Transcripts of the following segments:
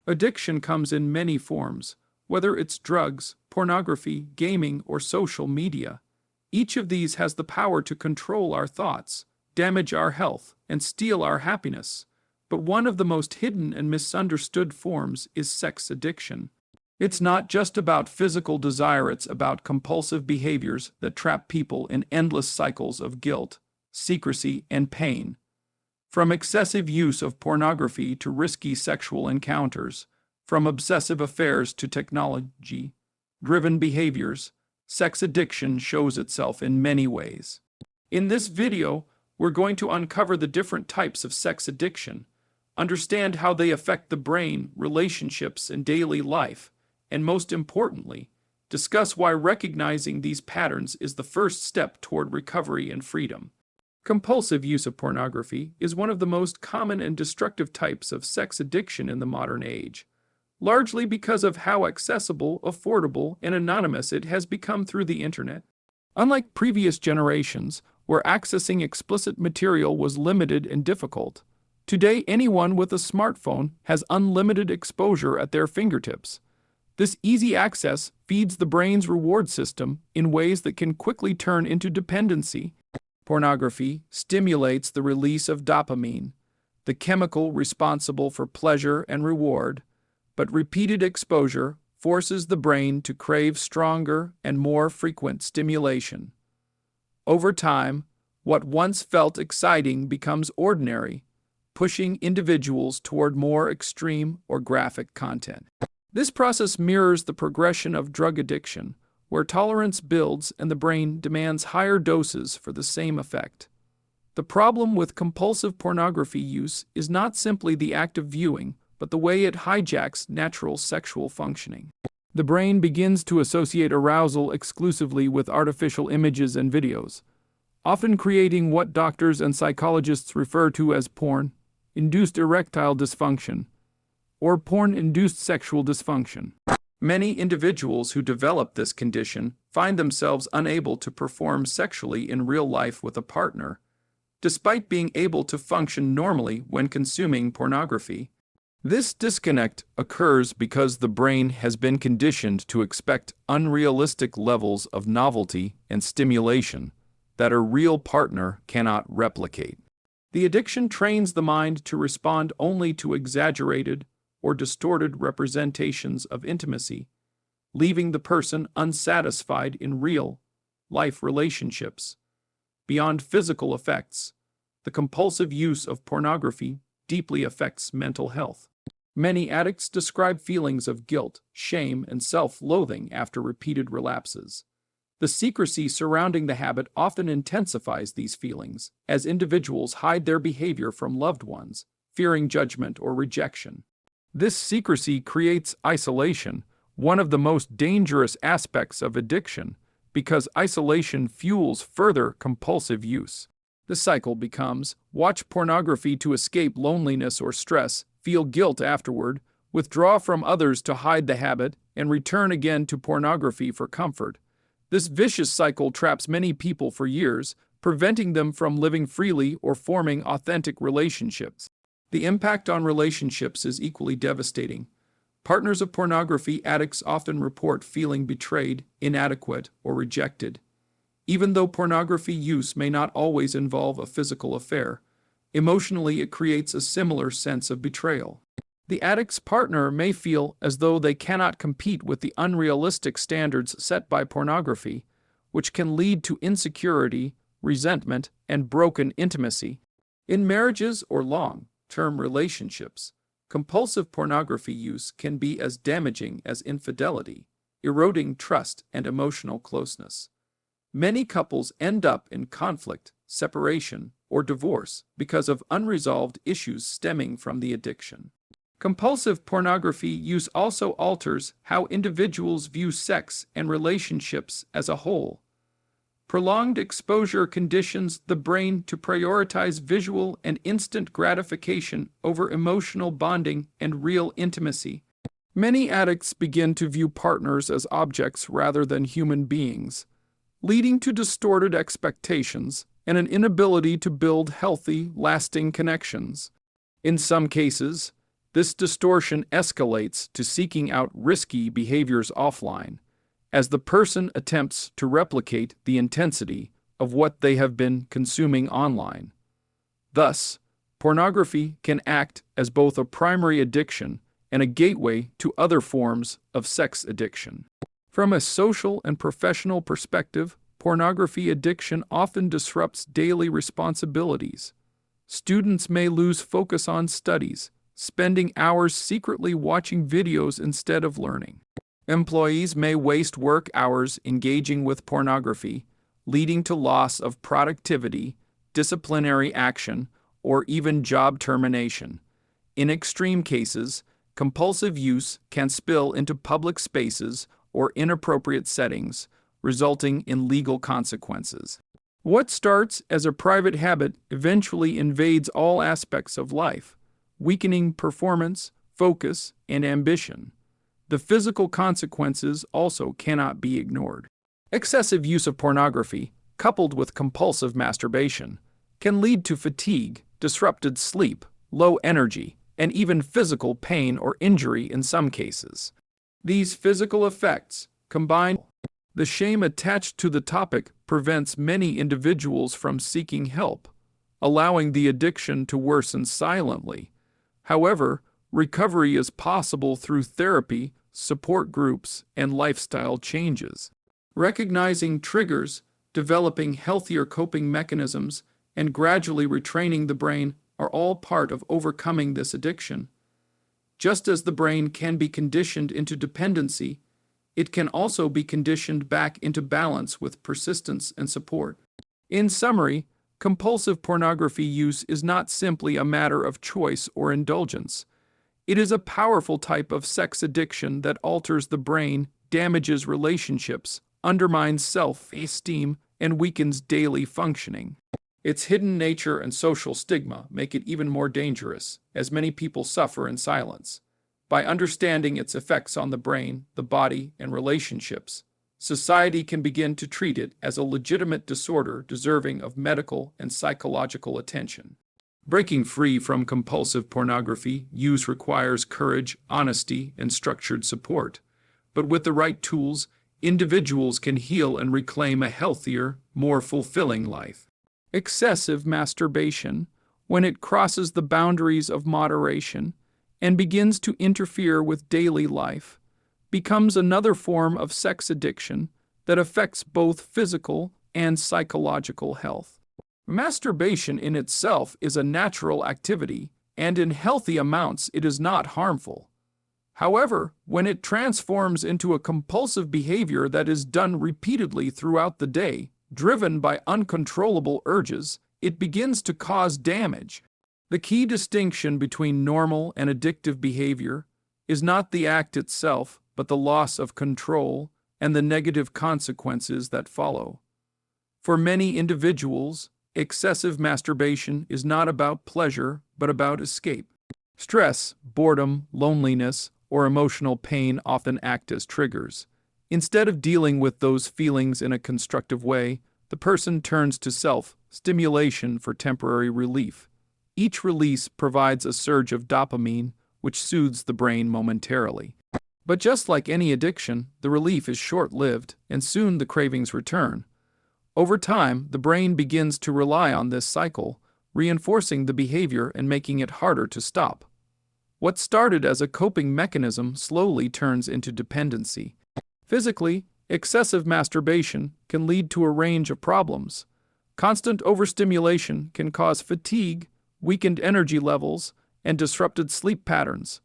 Addiction comes in many forms, whether it's drugs, pornography, gaming, or social media. Each of these has the power to control our thoughts, damage our health, and steal our happiness. But one of the most hidden and misunderstood forms is sex addiction. It's not just about physical desire, it's about compulsive behaviors that trap people in endless cycles of guilt, secrecy, and pain. From excessive use of pornography to risky sexual encounters, from obsessive affairs to technology-driven behaviors, sex addiction shows itself in many ways. In this video, we're going to uncover the different types of sex addiction, understand how they affect the brain, relationships, and daily life, and most importantly, discuss why recognizing these patterns is the first step toward recovery and freedom. Compulsive use of pornography is one of the most common and destructive types of sex addiction in the modern age, largely because of how accessible, affordable, and anonymous it has become through the internet. Unlike previous generations, where accessing explicit material was limited and difficult, today anyone with a smartphone has unlimited exposure at their fingertips. This easy access feeds the brain's reward system in ways that can quickly turn into dependency. Pornography stimulates the release of dopamine, the chemical responsible for pleasure and reward, but repeated exposure forces the brain to crave stronger and more frequent stimulation. Over time, what once felt exciting becomes ordinary, pushing individuals toward more extreme or graphic content. This process mirrors the progression of drug addiction, where tolerance builds and the brain demands higher doses for the same effect. The problem with compulsive pornography use is not simply the act of viewing, but the way it hijacks natural sexual functioning. The brain begins to associate arousal exclusively with artificial images and videos, often creating what doctors and psychologists refer to as porn-induced erectile dysfunction, or porn-induced sexual dysfunction. Many individuals who develop this condition find themselves unable to perform sexually in real life with a partner, despite being able to function normally when consuming pornography. This disconnect occurs because the brain has been conditioned to expect unrealistic levels of novelty and stimulation that a real partner cannot replicate. The addiction trains the mind to respond only to exaggerated or distorted representations of intimacy, leaving the person unsatisfied in real-life relationships. Beyond physical effects, the compulsive use of pornography deeply affects mental health. Many addicts describe feelings of guilt, shame, and self-loathing after repeated relapses. The secrecy surrounding the habit often intensifies these feelings, as individuals hide their behavior from loved ones, fearing judgment or rejection. This secrecy creates isolation, one of the most dangerous aspects of addiction, because isolation fuels further compulsive use. The cycle becomes: watch pornography to escape loneliness or stress, feel guilt afterward, withdraw from others to hide the habit, and return again to pornography for comfort. This vicious cycle traps many people for years, preventing them from living freely or forming authentic relationships. The impact on relationships is equally devastating. Partners of pornography addicts often report feeling betrayed, inadequate, or rejected. Even though pornography use may not always involve a physical affair, emotionally it creates a similar sense of betrayal. The addict's partner may feel as though they cannot compete with the unrealistic standards set by pornography, which can lead to insecurity, resentment, and broken intimacy. In marriages or long-term relationships, compulsive pornography use can be as damaging as infidelity, eroding trust and emotional closeness. Many couples end up in conflict, separation, or divorce because of unresolved issues stemming from the addiction. Compulsive pornography use also alters how individuals view sex and relationships as a whole. Prolonged exposure conditions the brain to prioritize visual and instant gratification over emotional bonding and real intimacy. Many addicts begin to view partners as objects rather than human beings, leading to distorted expectations and an inability to build healthy, lasting connections. In some cases, This distortion escalates to seeking out risky behaviors offline, as the person attempts to replicate the intensity of what they have been consuming online. Thus, pornography can act as both a primary addiction and a gateway to other forms of sex addiction. From a social and professional perspective, pornography addiction often disrupts daily responsibilities. Students may lose focus on studies, spending hours secretly watching videos instead of learning. Employees may waste work hours engaging with pornography, leading to loss of productivity, disciplinary action, or even job termination. In extreme cases, compulsive use can spill into public spaces or inappropriate settings, resulting in legal consequences. What starts as a private habit eventually invades all aspects of life, weakening performance, focus, and ambition. The physical consequences also cannot be ignored. Excessive use of pornography, coupled with compulsive masturbation, can lead to fatigue, disrupted sleep, low energy, and even physical pain or injury in some cases. These physical effects, combined with the shame attached to the topic, prevents many individuals from seeking help, allowing the addiction to worsen silently. However, recovery is possible through therapy, support groups, and lifestyle changes. Recognizing triggers, developing healthier coping mechanisms, and gradually retraining the brain are all part of overcoming this addiction. Just as the brain can be conditioned into dependency, it can also be conditioned back into balance with persistence and support. In summary, compulsive pornography use is not simply a matter of choice or indulgence. It is a powerful type of sex addiction that alters the brain, damages relationships, undermines self-esteem, and weakens daily functioning. Its hidden nature and social stigma make it even more dangerous, as many people suffer in silence. By understanding its effects on the brain, the body, and relationships, society can begin to treat it as a legitimate disorder deserving of medical and psychological attention. Breaking free from compulsive pornography use requires courage, honesty, and structured support. But with the right tools, individuals can heal and reclaim a healthier, more fulfilling life. Excessive masturbation, when it crosses the boundaries of moderation and begins to interfere with daily life, becomes another form of sex addiction that affects both physical and psychological health. Masturbation in itself is a natural activity, and in healthy amounts it is not harmful. However, when it transforms into a compulsive behavior that is done repeatedly throughout the day, driven by uncontrollable urges, it begins to cause damage. The key distinction between normal and addictive behavior is not the act itself, but the loss of control and the negative consequences that follow. For many individuals, excessive masturbation is not about pleasure, but about escape. Stress, boredom, loneliness, or emotional pain often act as triggers. Instead of dealing with those feelings in a constructive way, the person turns to self-stimulation for temporary relief. Each release provides a surge of dopamine, which soothes the brain momentarily. But just like any addiction, the relief is short-lived, and soon the cravings return. Over time, the brain begins to rely on this cycle, reinforcing the behavior and making it harder to stop. What started as a coping mechanism slowly turns into dependency. Physically, excessive masturbation can lead to a range of problems. Constant overstimulation can cause fatigue, weakened energy levels, and disrupted sleep patterns.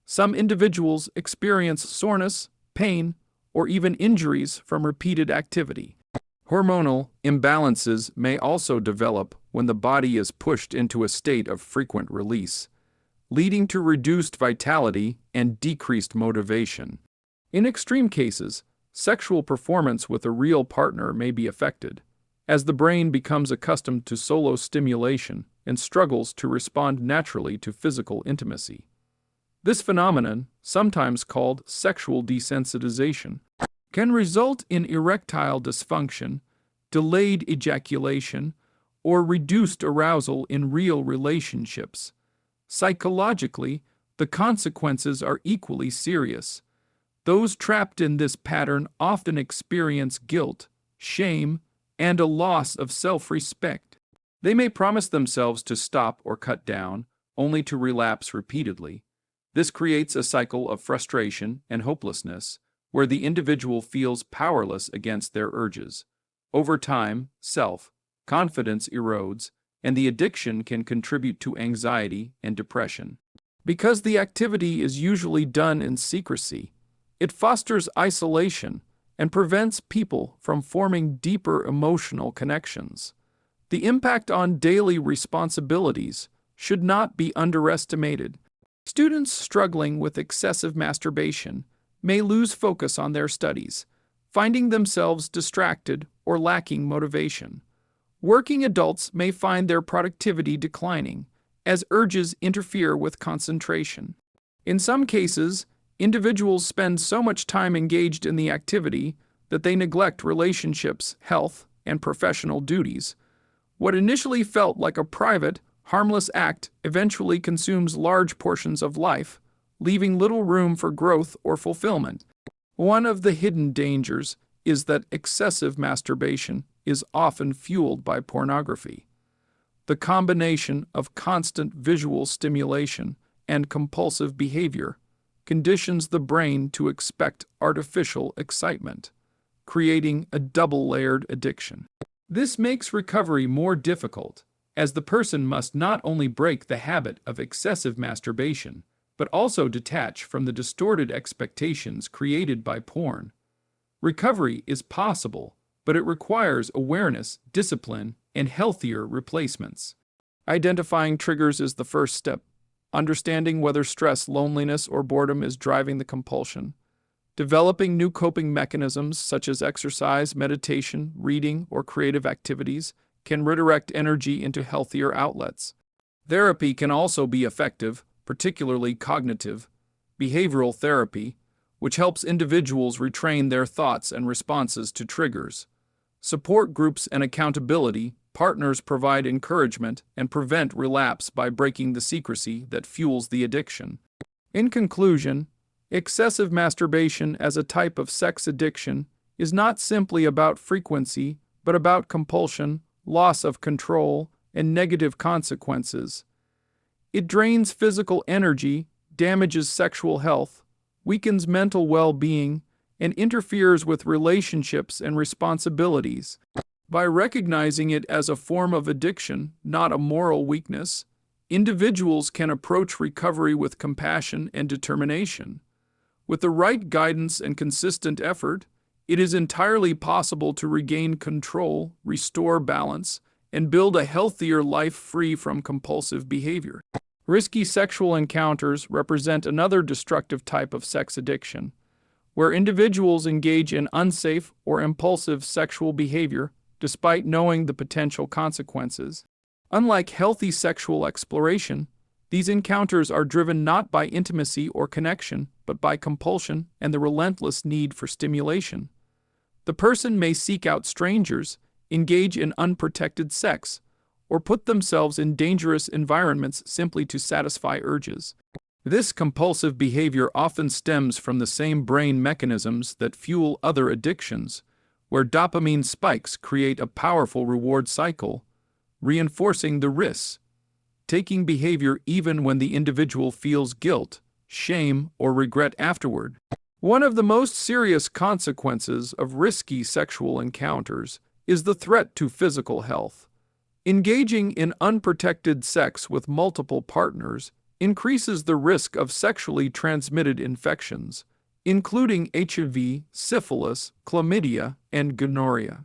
Some individuals experience soreness, pain, or even injuries from repeated activity. Hormonal imbalances may also develop when the body is pushed into a state of frequent release, leading to reduced vitality and decreased motivation. In extreme cases, sexual performance with a real partner may be affected, as the brain becomes accustomed to solo stimulation and struggles to respond naturally to physical intimacy. This phenomenon, sometimes called sexual desensitization, can result in erectile dysfunction, delayed ejaculation, or reduced arousal in real relationships. Psychologically, the consequences are equally serious. Those trapped in this pattern often experience guilt, shame, and a loss of self-respect. They may promise themselves to stop or cut down, only to relapse repeatedly. This creates a cycle of frustration and hopelessness, where the individual feels powerless against their urges. Over time, self-confidence erodes, and the addiction can contribute to anxiety and depression. Because the activity is usually done in secrecy, it fosters isolation and prevents people from forming deeper emotional connections. The impact on daily responsibilities should not be underestimated. Students struggling with excessive masturbation may lose focus on their studies, finding themselves distracted or lacking motivation. Working adults may find their productivity declining as urges interfere with concentration. In some cases, individuals spend so much time engaged in the activity that they neglect relationships, health, and professional duties. What initially felt like a private, harmless act eventually consumes large portions of life, leaving little room for growth or fulfillment. One of the hidden dangers is that excessive masturbation is often fueled by pornography. The combination of constant visual stimulation and compulsive behavior conditions the brain to expect artificial excitement, creating a double-layered addiction. This makes recovery more difficult, as the person must not only break the habit of excessive masturbation, but also detach from the distorted expectations created by porn. Recovery is possible, but it requires awareness, discipline, and healthier replacements. Identifying triggers is the first step. Understanding whether stress, loneliness, or boredom is driving the compulsion. Developing new coping mechanisms such as exercise, meditation, reading, or creative activities can redirect energy into healthier outlets. Therapy can also be effective, particularly cognitive behavioral therapy, which helps individuals retrain their thoughts and responses to triggers. Support groups and accountability partners provide encouragement and prevent relapse by breaking the secrecy that fuels the addiction. In conclusion, excessive masturbation as a type of sex addiction is not simply about frequency, but about compulsion, loss of control, and negative consequences. It drains physical energy, damages sexual health, weakens mental well-being, and interferes with relationships and responsibilities. By recognizing it as a form of addiction, not a moral weakness, individuals can approach recovery with compassion and determination. With the right guidance and consistent effort, it is entirely possible to regain control, restore balance, and build a healthier life free from compulsive behavior. Risky sexual encounters represent another destructive type of sex addiction, where individuals engage in unsafe or impulsive sexual behavior despite knowing the potential consequences. Unlike healthy sexual exploration, these encounters are driven not by intimacy or connection, but by compulsion and the relentless need for stimulation. The person may seek out strangers, engage in unprotected sex, or put themselves in dangerous environments simply to satisfy urges. This compulsive behavior often stems from the same brain mechanisms that fuel other addictions, where dopamine spikes create a powerful reward cycle, reinforcing the risks. Taking behavior even when the individual feels guilt, shame, or regret afterward. One of the most serious consequences of risky sexual encounters is the threat to physical health. Engaging in unprotected sex with multiple partners increases the risk of sexually transmitted infections, including HIV, syphilis, chlamydia, and gonorrhea.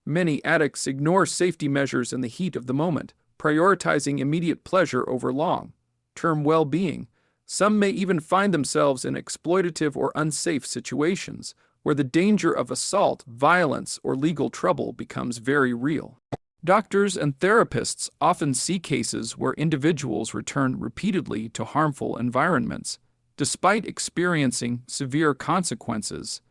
Many addicts ignore safety measures in the heat of the moment, prioritizing immediate pleasure over long-term well-being. Some may even find themselves in exploitative or unsafe situations, where the danger of assault, violence, or legal trouble becomes very real. Doctors and therapists often see cases where individuals return repeatedly to harmful environments, despite experiencing severe consequences,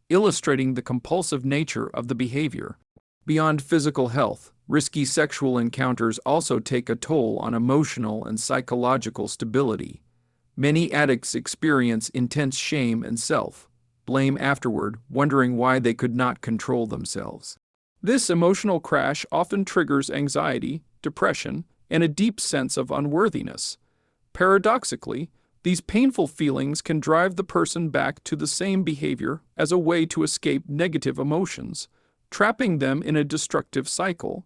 illustrating the compulsive nature of the behavior. Beyond physical health, risky sexual encounters also take a toll on emotional and psychological stability. Many addicts experience intense shame and self-blame afterward, wondering why they could not control themselves. This emotional crash often triggers anxiety, depression, and a deep sense of unworthiness. Paradoxically, these painful feelings can drive the person back to the same behavior as a way to escape negative emotions, trapping them in a destructive cycle.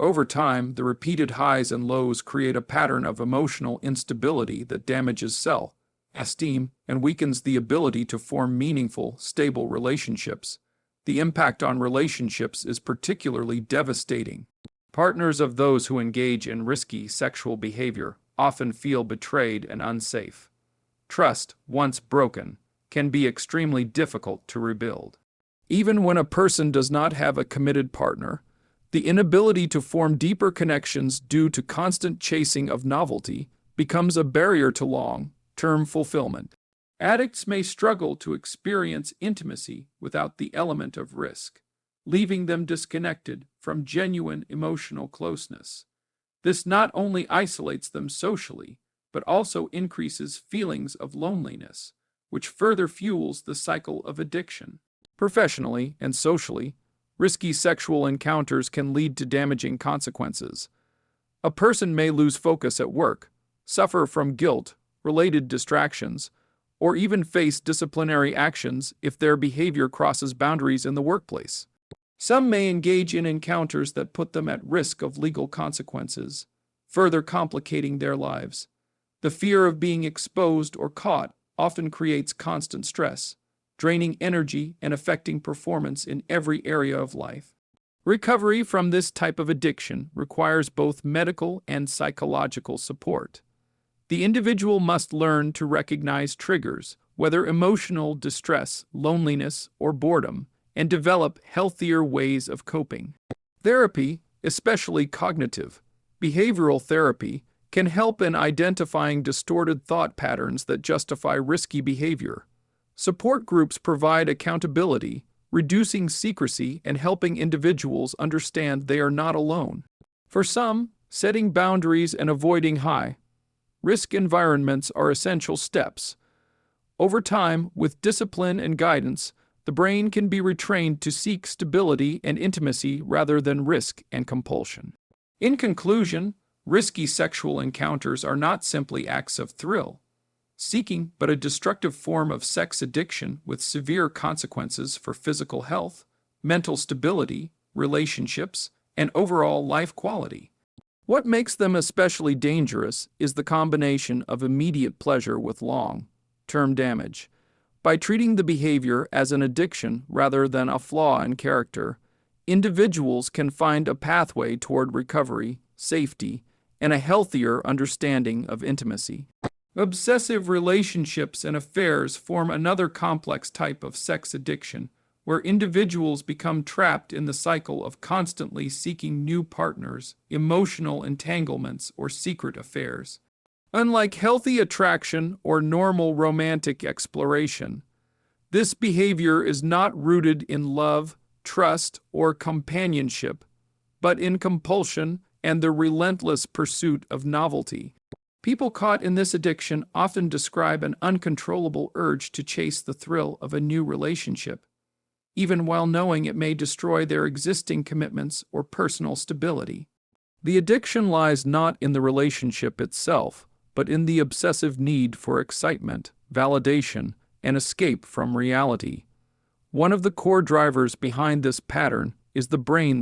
Over time, the repeated highs and lows create a pattern of emotional instability that damages self-esteem and weakens the ability to form meaningful, stable relationships. The impact on relationships is particularly devastating. Partners of those who engage in risky sexual behavior often feel betrayed and unsafe. Trust, once broken, can be extremely difficult to rebuild. Even when a person does not have a committed partner, the inability to form deeper connections due to constant chasing of novelty becomes a barrier to long-term fulfillment. Addicts may struggle to experience intimacy without the element of risk, leaving them disconnected from genuine emotional closeness. This not only isolates them socially, but also increases feelings of loneliness, which further fuels the cycle of addiction. Professionally and socially, risky sexual encounters can lead to damaging consequences. A person may lose focus at work, suffer from guilt-related distractions, or even face disciplinary actions if their behavior crosses boundaries in the workplace. Some may engage in encounters that put them at risk of legal consequences, further complicating their lives. The fear of being exposed or caught often creates constant stress, draining energy and affecting performance in every area of life. Recovery from this type of addiction requires both medical and psychological support. The individual must learn to recognize triggers, whether emotional distress, loneliness, or boredom, and develop healthier ways of coping. Therapy, especially cognitive, behavioral therapy, can help in identifying distorted thought patterns that justify risky behavior. Support groups provide accountability, reducing secrecy and helping individuals understand they are not alone. For some, setting boundaries and avoiding high-risk environments are essential steps. Over time, with discipline and guidance, the brain can be retrained to seek stability and intimacy rather than risk and compulsion. In conclusion, risky sexual encounters are not simply acts of thrill-seeking, but a destructive form of sex addiction with severe consequences for physical health, mental stability, relationships, and overall life quality. What makes them especially dangerous is the combination of immediate pleasure with long-term damage. By treating the behavior as an addiction rather than a flaw in character, individuals can find a pathway toward recovery, safety, and a healthier understanding of intimacy. Obsessive relationships and affairs form another complex type of sex addiction, where individuals become trapped in the cycle of constantly seeking new partners, emotional entanglements, or secret affairs. Unlike healthy attraction or normal romantic exploration, this behavior is not rooted in love, trust, or companionship, but in compulsion and the relentless pursuit of novelty. People caught in this addiction often describe an uncontrollable urge to chase the thrill of a new relationship, even while knowing it may destroy their existing commitments or personal stability. The addiction lies not in the relationship itself, but in the obsessive need for excitement, validation, and escape from reality. One of the core drivers behind this pattern is the brain